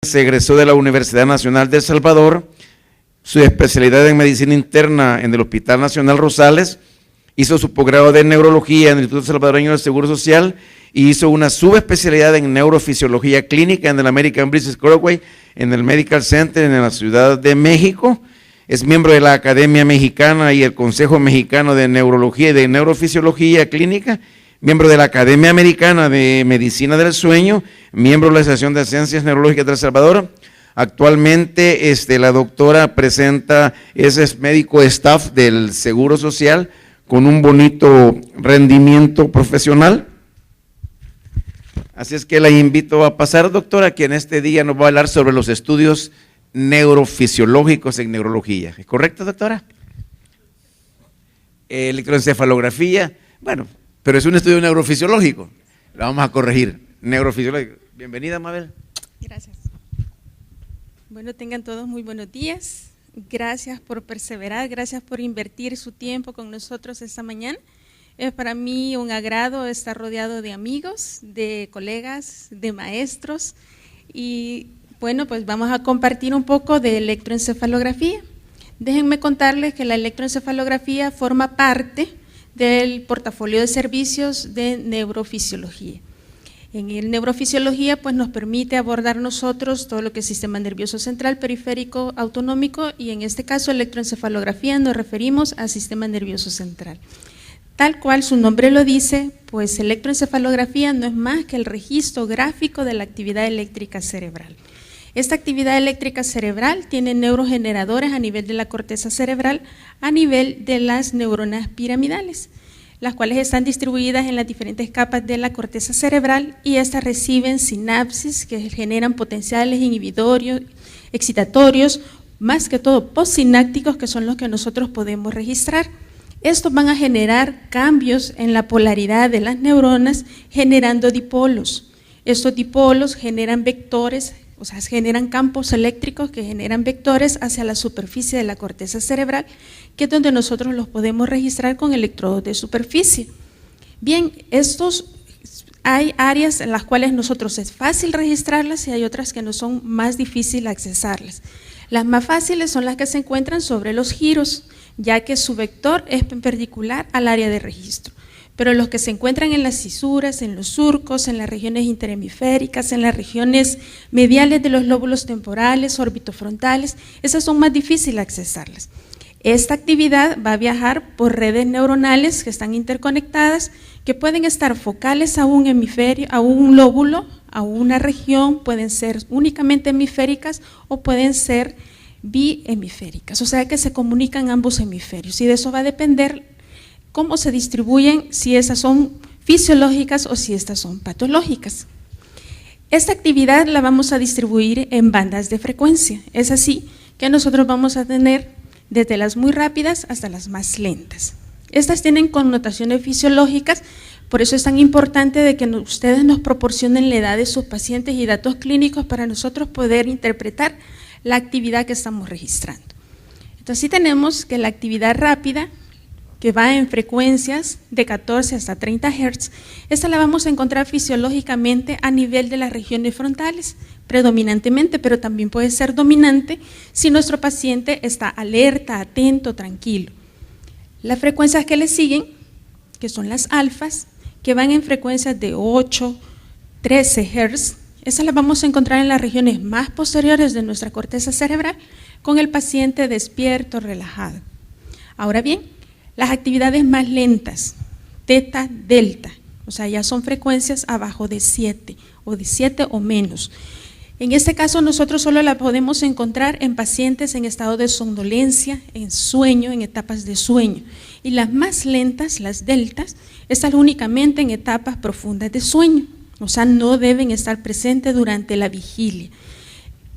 Se egresó de la Universidad Nacional de El Salvador, su especialidad en medicina interna en el Hospital Nacional Rosales, hizo su posgrado de neurología en el Instituto Salvadoreño del Seguro Social y hizo una subespecialidad en neurofisiología clínica en el American British College en el Medical Center en la Ciudad de México. Es miembro de la Academia Mexicana y el Consejo Mexicano de Neurología y de Neurofisiología Clínica, miembro de la Academia Americana de Medicina del Sueño, miembro de la Asociación de Ciencias Neurológicas de El Salvador. Actualmente la doctora es médico staff del Seguro Social con un bonito rendimiento profesional. Así es que la invito a pasar, doctora, que en este día nos va a hablar sobre los estudios neurofisiológicos en neurología. ¿Es correcto, doctora? Electroencefalografía, bueno, pero es un estudio neurofisiológico. La vamos a corregir. Neurofisiológico. Bienvenida, Mabel. Gracias. Bueno, tengan todos muy buenos días. Gracias por perseverar, gracias por invertir su tiempo con nosotros esta mañana. Es para mí un agrado estar rodeado de amigos, de colegas, de maestros y bueno, pues vamos a compartir un poco de electroencefalografía. Déjenme contarles que la electroencefalografía forma parte del portafolio de servicios de neurofisiología. En el neurofisiología pues nos permite abordar nosotros todo lo que es sistema nervioso central, periférico, autonómico y en este caso electroencefalografía nos referimos al sistema nervioso central. Tal cual su nombre lo dice, pues electroencefalografía no es más que el registro gráfico de la actividad eléctrica cerebral. Esta actividad eléctrica cerebral tiene neurogeneradores a nivel de la corteza cerebral, a nivel de las neuronas piramidales, las cuales están distribuidas en las diferentes capas de la corteza cerebral y estas reciben sinapsis que generan potenciales inhibitorios, excitatorios, más que todo postsinápticos, que son los que nosotros podemos registrar. Estos van a generar cambios en la polaridad de las neuronas, generando dipolos. Estos dipolos generan vectores, o sea, generan campos eléctricos que generan vectores hacia la superficie de la corteza cerebral, que es donde nosotros los podemos registrar con electrodos de superficie. Bien, hay áreas en las cuales nosotros es fácil registrarlas y hay otras que no son más difíciles accesarlas. Las más fáciles son las que se encuentran sobre los giros, ya que su vector es perpendicular al área de registro. Pero los que se encuentran en las cisuras, en los surcos, en las regiones interhemisféricas, en las regiones mediales de los lóbulos temporales, orbitofrontales, esas son más difíciles accesarlas. Esta actividad va a viajar por redes neuronales que están interconectadas, que pueden estar focales a un hemisferio, a un lóbulo, a una región, pueden ser únicamente hemisféricas o pueden ser bihemisféricas, o sea que se comunican ambos hemisferios y de eso va a depender cómo se distribuyen, si esas son fisiológicas o si estas son patológicas. Esta actividad la vamos a distribuir en bandas de frecuencia, es así que nosotros vamos a tener desde las muy rápidas hasta las más lentas. Estas tienen connotaciones fisiológicas, por eso es tan importante de que ustedes nos proporcionen la edad de sus pacientes y datos clínicos para nosotros poder interpretar la actividad que estamos registrando. Entonces sí tenemos que la actividad rápida, que va en frecuencias de 14 hasta 30 Hz, esta la vamos a encontrar fisiológicamente a nivel de las regiones frontales, predominantemente, pero también puede ser dominante si nuestro paciente está alerta, atento, tranquilo. Las frecuencias que le siguen, que son las alfas, que van en frecuencias de 8, 13 Hz, esas las vamos a encontrar en las regiones más posteriores de nuestra corteza cerebral con el paciente despierto, relajado. Ahora bien, las actividades más lentas, teta, delta, o sea, ya son frecuencias abajo de 7 o de 7 o menos. En este caso nosotros solo la podemos encontrar en pacientes en estado de somnolencia, en sueño, en etapas de sueño. Y las más lentas, las deltas, están únicamente en etapas profundas de sueño, o sea, no deben estar presentes durante la vigilia.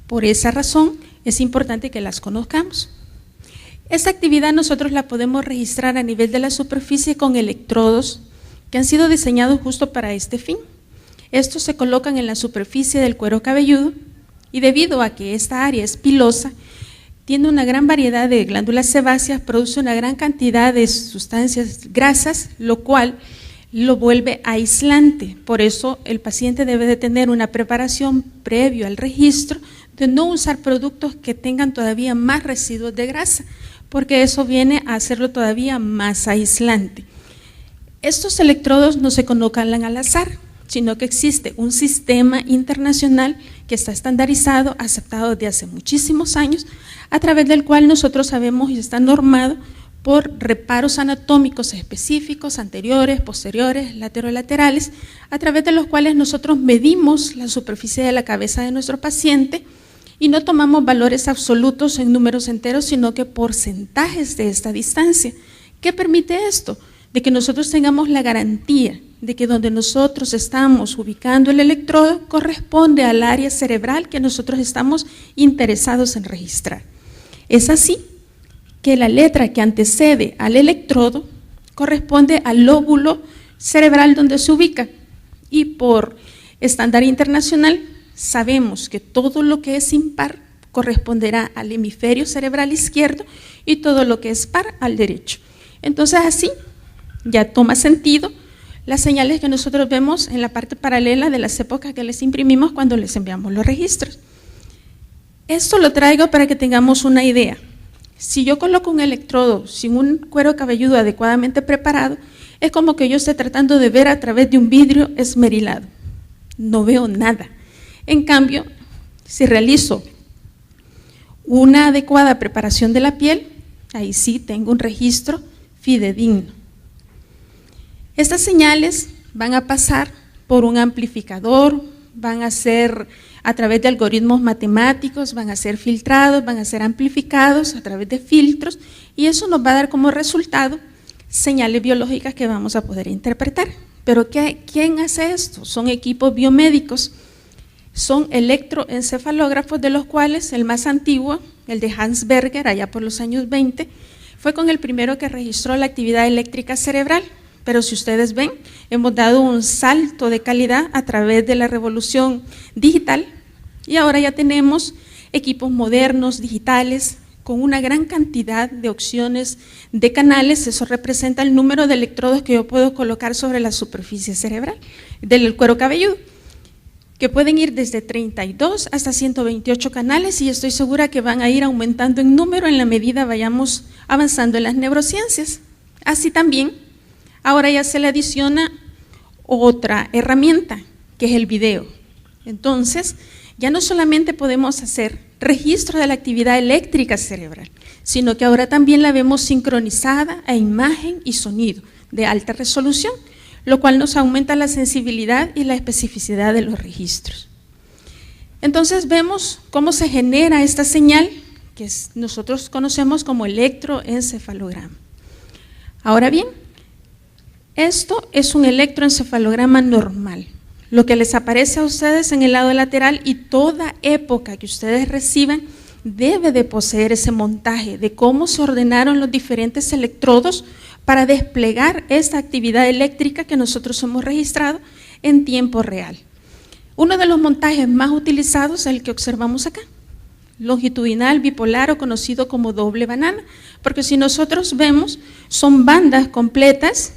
Por esa razón es importante que las conozcamos. Esta actividad nosotros la podemos registrar a nivel de la superficie con electrodos que han sido diseñados justo para este fin. Estos se colocan en la superficie del cuero cabelludo y debido a que esta área es pilosa, tiene una gran variedad de glándulas sebáceas, produce una gran cantidad de sustancias grasas, lo cual lo vuelve aislante. Por eso el paciente debe de tener una preparación previo al registro de no usar productos que tengan todavía más residuos de grasa, porque eso viene a hacerlo todavía más aislante. Estos electrodos no se colocan al azar, sino que existe un sistema internacional que está estandarizado, aceptado desde hace muchísimos años, a través del cual nosotros sabemos y está normado por reparos anatómicos específicos, anteriores, posteriores, laterolaterales, a través de los cuales nosotros medimos la superficie de la cabeza de nuestro paciente y no tomamos valores absolutos en números enteros, sino que porcentajes de esta distancia. ¿Qué permite esto? De que nosotros tengamos la garantía de que donde nosotros estamos ubicando el electrodo corresponde al área cerebral que nosotros estamos interesados en registrar. Es así que la letra que antecede al electrodo corresponde al lóbulo cerebral donde se ubica, y por estándar internacional sabemos que todo lo que es impar corresponderá al hemisferio cerebral izquierdo y todo lo que es par al derecho. Entonces así ya toma sentido las señales que nosotros vemos en la parte paralela de las épocas que les imprimimos cuando les enviamos los registros. Esto lo traigo para que tengamos una idea. Si yo coloco un electrodo sin un cuero cabelludo adecuadamente preparado, es como que yo esté tratando de ver a través de un vidrio esmerilado. No veo nada. En cambio, si realizo una adecuada preparación de la piel, ahí sí tengo un registro fidedigno. Estas señales van a pasar por un amplificador, van a ser a través de algoritmos matemáticos, van a ser filtrados, van a ser amplificados a través de filtros, y eso nos va a dar como resultado señales biológicas que vamos a poder interpretar. Pero ¿quién hace esto? Son equipos biomédicos, son electroencefalógrafos, de los cuales el más antiguo, el de Hans Berger, allá por los años 20, fue con el primero que registró la actividad eléctrica cerebral. Pero si ustedes ven, hemos dado un salto de calidad a través de la revolución digital y ahora ya tenemos equipos modernos, digitales, con una gran cantidad de opciones de canales. Eso representa el número de electrodos que yo puedo colocar sobre la superficie cerebral del cuero cabelludo, que pueden ir desde 32 hasta 128 canales, y estoy segura que van a ir aumentando en número en la medida vayamos avanzando en las neurociencias. Así también, ahora ya se le adiciona otra herramienta, que es el video. Entonces, ya no solamente podemos hacer registro de la actividad eléctrica cerebral, sino que ahora también la vemos sincronizada a imagen y sonido de alta resolución, lo cual nos aumenta la sensibilidad y la especificidad de los registros. Entonces vemos cómo se genera esta señal que nosotros conocemos como electroencefalograma. Ahora bien, esto es un electroencefalograma normal. Lo que les aparece a ustedes en el lado lateral, y toda época que ustedes reciban debe de poseer ese montaje de cómo se ordenaron los diferentes electrodos para desplegar esta actividad eléctrica que nosotros hemos registrado en tiempo real. Uno de los montajes más utilizados es el que observamos acá, longitudinal, bipolar o conocido como doble banana, porque si nosotros vemos, son bandas completas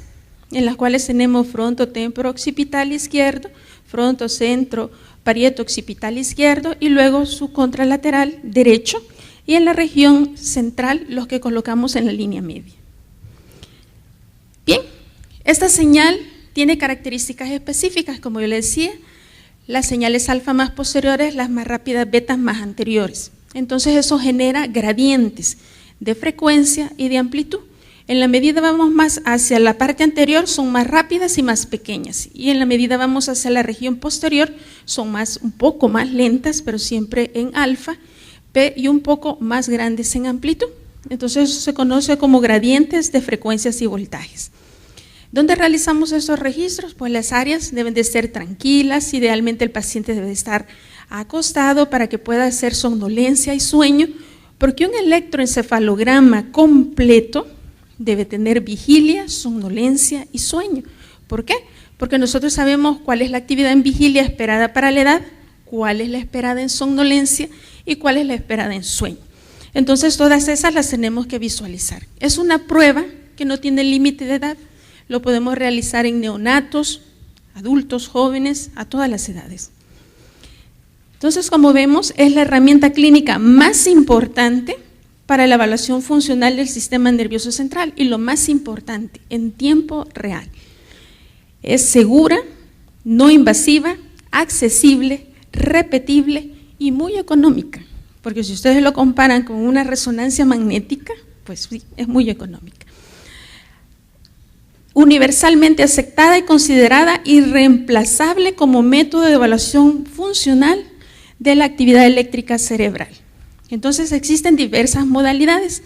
en las cuales tenemos fronto-temporo occipital izquierdo, fronto-centro parieto occipital izquierdo y luego su contralateral derecho, y en la región central los que colocamos en la línea media. Bien, esta señal tiene características específicas, como yo le decía, las señales alfa más posteriores, las más rápidas betas más anteriores. Entonces eso genera gradientes de frecuencia y de amplitud. En la medida vamos más hacia la parte anterior, son más rápidas y más pequeñas, y en la medida vamos hacia la región posterior, son un poco más lentas, pero siempre en alfa, y un poco más grandes en amplitud. Entonces eso se conoce como gradientes de frecuencias y voltajes. ¿Dónde realizamos esos registros? Pues las áreas deben de ser tranquilas, idealmente el paciente debe estar acostado para que pueda hacer somnolencia y sueño, porque un electroencefalograma completo debe tener vigilia, somnolencia y sueño. ¿Por qué? Porque nosotros sabemos cuál es la actividad en vigilia esperada para la edad, cuál es la esperada en somnolencia y cuál es la esperada en sueño. Entonces todas esas las tenemos que visualizar. Es una prueba que no tiene límite de edad. lo podemos realizar en neonatos, adultos, jóvenes, a todas las edades. Entonces, como vemos, es la herramienta clínica más importante para la evaluación funcional del sistema nervioso central y lo más importante, en tiempo real. Es segura, no invasiva, accesible, repetible y muy económica, porque si ustedes lo comparan con una resonancia magnética, pues sí, es muy económica. Universalmente aceptada y considerada irreemplazable como método de evaluación funcional de la actividad eléctrica cerebral. Entonces existen diversas modalidades.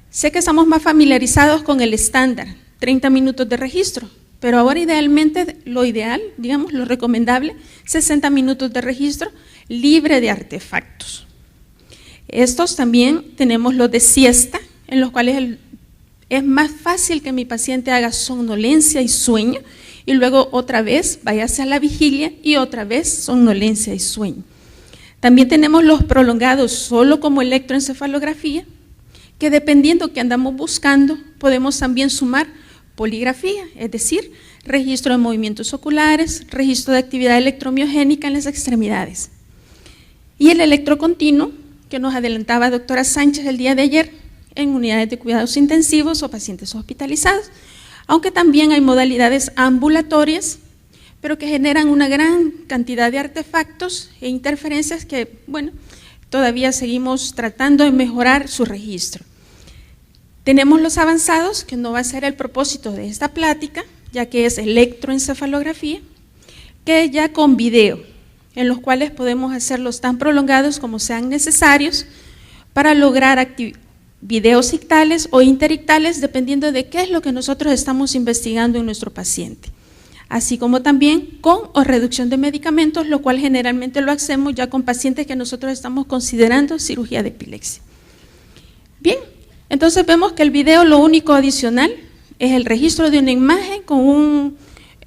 Sé que estamos más familiarizados con el estándar, 30 minutos de registro, pero ahora idealmente lo ideal, digamos lo recomendable, 60 minutos de registro libre de artefactos. Estos también tenemos los de siesta, en los cuales es más fácil que mi paciente haga somnolencia y sueño, y luego otra vez váyase a la vigilia y otra vez somnolencia y sueño. También tenemos los prolongados solo como electroencefalografía, que dependiendo que andamos buscando, podemos también sumar poligrafía, es decir, registro de movimientos oculares, registro de actividad electromiogénica en las extremidades. Y el electrocontinuo, que nos adelantaba doctora Sánchez el día de ayer, en unidades de cuidados intensivos o pacientes hospitalizados, aunque también hay modalidades ambulatorias, pero que generan una gran cantidad de artefactos e interferencias que, bueno, todavía seguimos tratando de mejorar su registro. Tenemos los avanzados, que no va a ser el propósito de esta plática, ya que es electroencefalografía, que ya con video, en los cuales podemos hacerlos tan prolongados como sean necesarios para lograr videos ictales o interictales, dependiendo de qué es lo que nosotros estamos investigando en nuestro paciente. Así como también con o reducción de medicamentos, lo cual generalmente lo hacemos ya con pacientes que nosotros estamos considerando cirugía de epilepsia. Bien, entonces vemos que el video lo único adicional es el registro de una imagen con un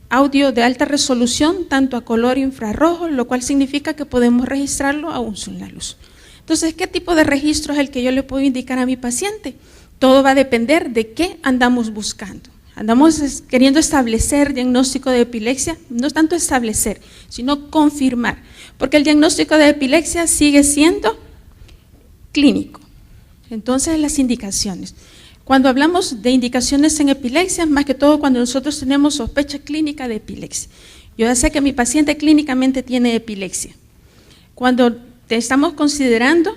audio de alta resolución, tanto a color e infrarrojo, lo cual significa que podemos registrarlo aún sin la luz. Entonces, ¿qué tipo de registro es el que yo le puedo indicar a mi paciente? Todo va a depender de qué andamos buscando. Andamos queriendo establecer diagnóstico de epilepsia, no es tanto establecer, sino confirmar, porque el diagnóstico de epilepsia sigue siendo clínico. Entonces, las indicaciones. Cuando hablamos de indicaciones en epilepsia, más que todo cuando nosotros tenemos sospecha clínica de epilepsia. Yo ya sé que mi paciente clínicamente tiene epilepsia. Cuando estamos considerando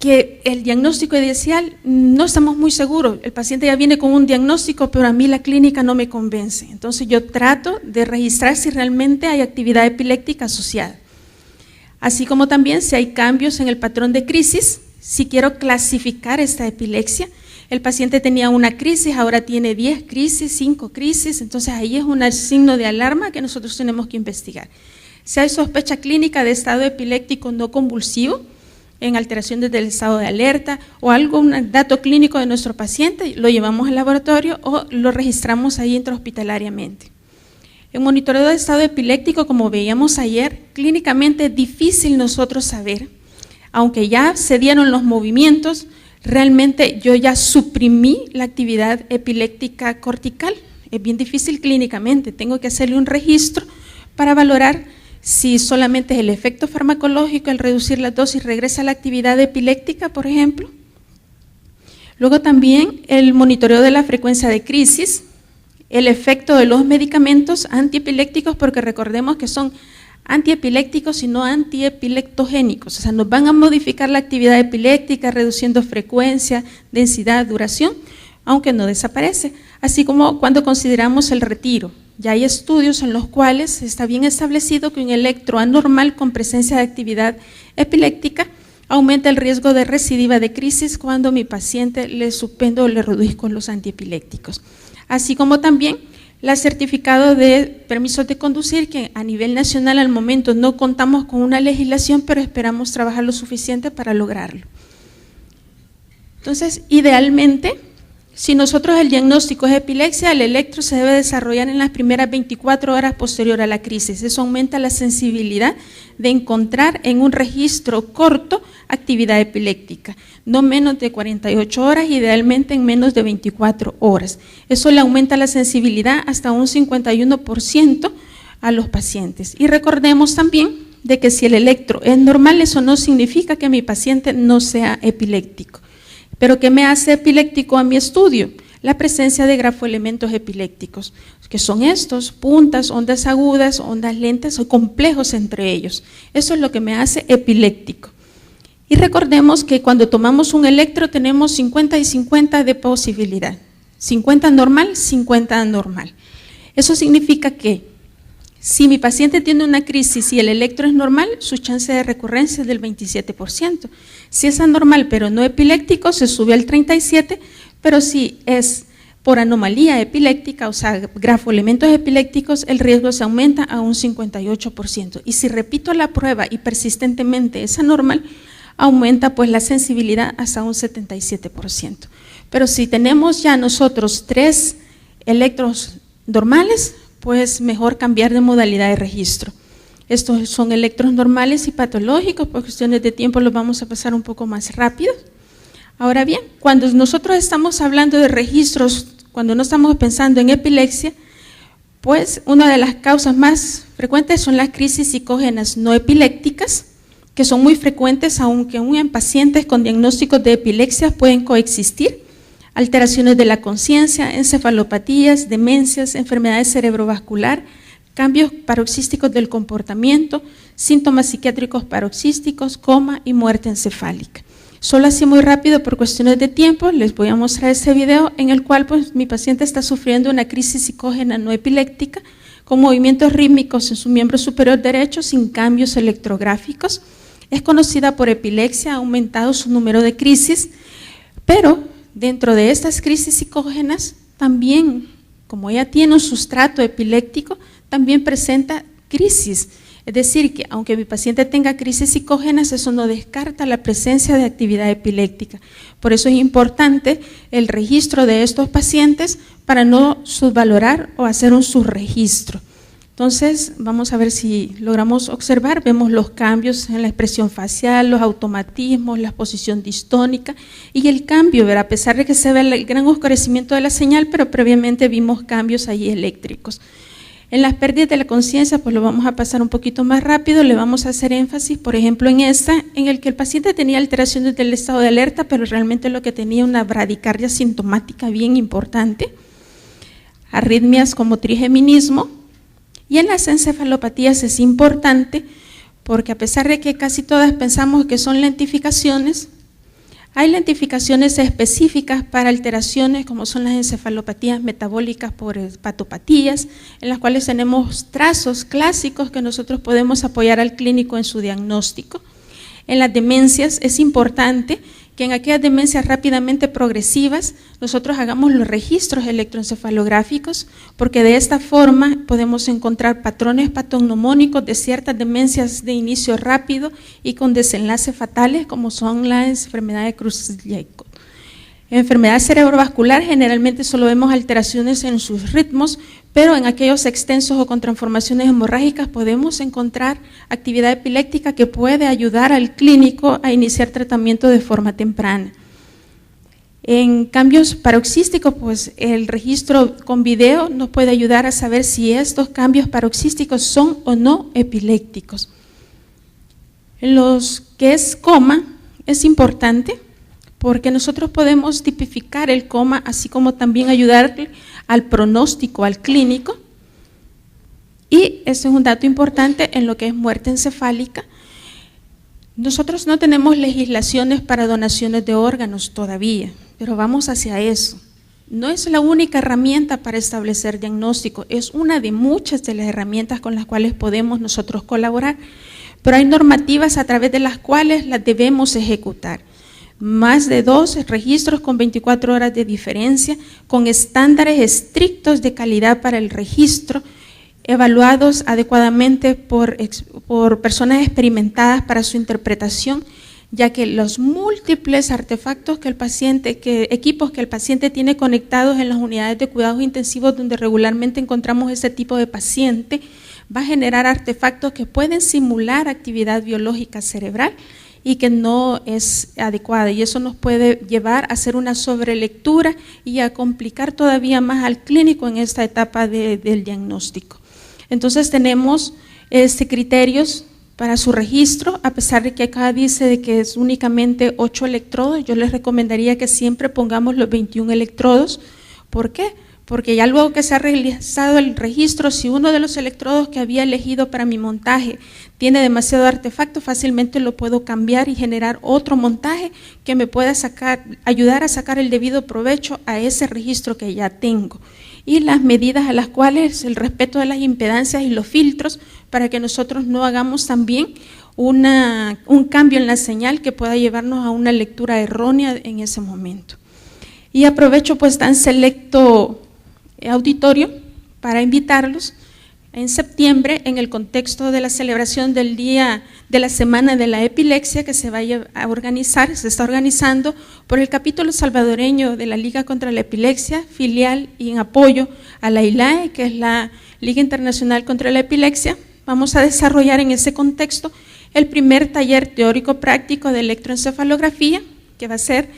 que el diagnóstico inicial no estamos muy seguros, el paciente ya viene con un diagnóstico, pero a mí la clínica no me convence. Entonces yo trato de registrar si realmente hay actividad epiléptica asociada. Así como también si hay cambios en el patrón de crisis, si quiero clasificar esta epilepsia, el paciente tenía una crisis, ahora tiene 10 crisis, 5 crisis, entonces ahí es un signo de alarma que nosotros tenemos que investigar. Si hay sospecha clínica de estado epiléptico no convulsivo, en alteraciones del estado de alerta o algún dato clínico de nuestro paciente, lo llevamos al laboratorio o lo registramos ahí intrahospitalariamente. En monitoreo de estado epiléptico, como veíamos ayer, clínicamente es difícil nosotros saber, aunque ya se dieron los movimientos, realmente yo ya suprimí la actividad epiléptica cortical. Es bien difícil clínicamente, tengo que hacerle un registro para valorar si solamente es el efecto farmacológico, el reducir la dosis regresa a la actividad epiléptica, por ejemplo. Luego también el monitoreo de la frecuencia de crisis, el efecto de los medicamentos antiepilépticos, porque recordemos que son antiepilépticos y no antiepileptogénicos, o sea, nos van a modificar la actividad epiléptica, reduciendo frecuencia, densidad, duración, aunque no desaparece, así como cuando consideramos el retiro. Ya hay estudios en los cuales está bien establecido que un electro anormal con presencia de actividad epiléptica aumenta el riesgo de recidiva de crisis cuando mi paciente le suspendo o le reduzco los antiepilépticos. Así como también el certificado de permisos de conducir, que a nivel nacional al momento no contamos con una legislación, pero esperamos trabajar lo suficiente para lograrlo. Entonces, idealmente, Si nosotros el diagnóstico es epilepsia, el electro se debe desarrollar en las primeras 24 horas posterior a la crisis. Eso aumenta la sensibilidad de encontrar en un registro corto actividad epiléptica, no menos de 48 horas, idealmente en menos de 24 horas. Eso le aumenta la sensibilidad hasta un 51% a los pacientes. Y recordemos también de que si el electro es normal, eso no significa que mi paciente no sea epiléptico. ¿Pero qué me hace epiléptico a mi estudio? La presencia de grafoelementos epilépticos, que son estos, puntas, ondas agudas, ondas lentas o complejos entre ellos. Eso es lo que me hace epiléptico. Y recordemos que cuando tomamos un electro tenemos 50 y 50 de posibilidad. 50 normal, 50 anormal. Eso significa que si mi paciente tiene una crisis y el electro es normal, su chance de recurrencia es del 27%. Si es anormal pero no epiléptico, se sube al 37%, pero si es por anomalía epiléptica, o sea, grafoelementos epilépticos, el riesgo se aumenta a un 58%. Y si repito la prueba y persistentemente es anormal, aumenta pues la sensibilidad hasta un 77%. Pero si tenemos ya nosotros 3 electros normales, pues mejor cambiar de modalidad de registro. Estos son electros normales y patológicos, por cuestiones de tiempo los vamos a pasar un poco más rápido. Ahora bien, cuando nosotros estamos hablando de registros, cuando no estamos pensando en epilepsia, pues una de las causas más frecuentes son las crisis psicógenas no epilépticas, que son muy frecuentes, aunque aún en pacientes con diagnósticos de epilepsia pueden coexistir. Alteraciones de la conciencia, encefalopatías, demencias, enfermedades cerebrovascular, cambios paroxísticos del comportamiento, síntomas psiquiátricos paroxísticos, coma y muerte encefálica. Solo así muy rápido por cuestiones de tiempo les voy a mostrar este video en el cual pues, mi paciente está sufriendo una crisis psicógena no epiléptica con movimientos rítmicos en su miembro superior derecho sin cambios electrográficos. Es conocida por epilepsia, ha aumentado su número de crisis, pero dentro de estas crisis psicógenas también, como ella tiene un sustrato epiléptico, también presenta crisis. Es decir, que aunque mi paciente tenga crisis psicógenas, eso no descarta la presencia de actividad epiléptica. Por eso es importante el registro de estos pacientes para no subvalorar o hacer un subregistro. Entonces, vamos a ver si logramos observar, vemos los cambios en la expresión facial, los automatismos, la posición distónica y el cambio, ¿verdad? A pesar de que se ve el gran oscurecimiento de la señal, pero previamente vimos cambios ahí eléctricos. En las pérdidas de la conciencia, pues lo vamos a pasar un poquito más rápido, le vamos a hacer énfasis, por ejemplo, en esta, en el que el paciente tenía alteraciones del estado de alerta, pero realmente lo que tenía una bradicardia sintomática bien importante, arritmias como trigeminismo, y en las encefalopatías es importante, porque a pesar de que casi todas pensamos que son lentificaciones, hay lentificaciones específicas para alteraciones como son las encefalopatías metabólicas por hepatopatías, en las cuales tenemos trazos clásicos que nosotros podemos apoyar al clínico en su diagnóstico. En las demencias es importante que en aquellas demencias rápidamente progresivas nosotros hagamos los registros electroencefalográficos, porque de esta forma podemos encontrar patrones patognomónicos de ciertas demencias de inicio rápido y con desenlaces fatales, como son las enfermedades de Creutzfeldt-Jakob. En enfermedad cerebrovascular generalmente solo vemos alteraciones en sus ritmos, pero en aquellos extensos o con transformaciones hemorrágicas podemos encontrar actividad epiléptica que puede ayudar al clínico a iniciar tratamiento de forma temprana. En cambios paroxísticos, pues el registro con video nos puede ayudar a saber si estos cambios paroxísticos son o no epilépticos. En los que es coma es importante, porque nosotros podemos tipificar el coma, así como también ayudarle al pronóstico, al clínico, y eso es un dato importante en lo que es muerte encefálica. Nosotros no tenemos legislaciones para donaciones de órganos todavía, pero vamos hacia eso. No es la única herramienta para establecer diagnóstico, es una de muchas de las herramientas con las cuales podemos nosotros colaborar, pero hay normativas a través de las cuales las debemos ejecutar. Más de 2 registros con 24 horas de diferencia, con estándares estrictos de calidad para el registro, evaluados adecuadamente por personas experimentadas para su interpretación, ya que los múltiples artefactos equipos que el paciente tiene conectados en las unidades de cuidados intensivos donde regularmente encontramos este tipo de paciente, va a generar artefactos que pueden simular actividad biológica cerebral y que no es adecuada, y eso nos puede llevar a hacer una sobrelectura y a complicar todavía más al clínico en esta etapa del diagnóstico. Entonces tenemos criterios para su registro, a pesar de que acá dice de que es únicamente 8 electrodos, yo les recomendaría que siempre pongamos los 21 electrodos. ¿Por qué? Porque ya luego que se ha realizado el registro, si uno de los electrodos que había elegido para mi montaje tiene demasiado artefacto, fácilmente lo puedo cambiar y generar otro montaje que me pueda ayudar a sacar el debido provecho a ese registro que ya tengo. Y las medidas a las cuales el respeto de las impedancias y los filtros para que nosotros no hagamos también un cambio en la señal que pueda llevarnos a una lectura errónea en ese momento. Y aprovecho pues tan selecto auditorio para invitarlos en septiembre, en el contexto de la celebración del Día de la Semana de la Epilepsia, que se está organizando por el capítulo salvadoreño de la Liga contra la Epilepsia, filial y en apoyo a la ILAE, que es la Liga Internacional contra la Epilepsia. Vamos a desarrollar en ese contexto el primer taller teórico práctico de electroencefalografía, que va a ser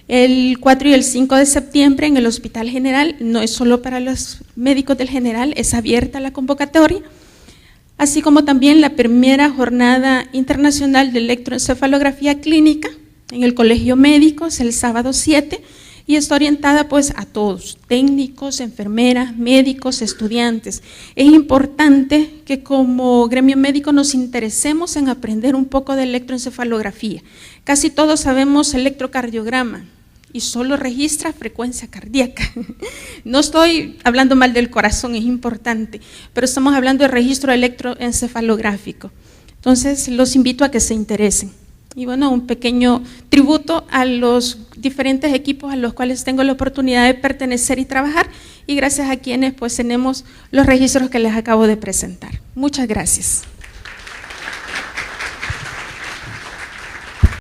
el 4 y el 5 de septiembre en el Hospital General. No es solo para los médicos del General, es abierta la convocatoria, así como también la primera jornada internacional de electroencefalografía clínica en el Colegio Médico, es el sábado 7, y está orientada pues a todos, técnicos, enfermeras, médicos, estudiantes. Es importante que como gremio médico nos interesemos en aprender un poco de electroencefalografía. Casi todos sabemos electrocardiograma y solo registra frecuencia cardíaca. No estoy hablando mal del corazón, es importante, pero estamos hablando de registro electroencefalográfico. Entonces los invito a que se interesen. Y bueno, un pequeño tributo a los diferentes equipos a los cuales tengo la oportunidad de pertenecer y trabajar, y gracias a quienes pues tenemos los registros que les acabo de presentar. Muchas gracias.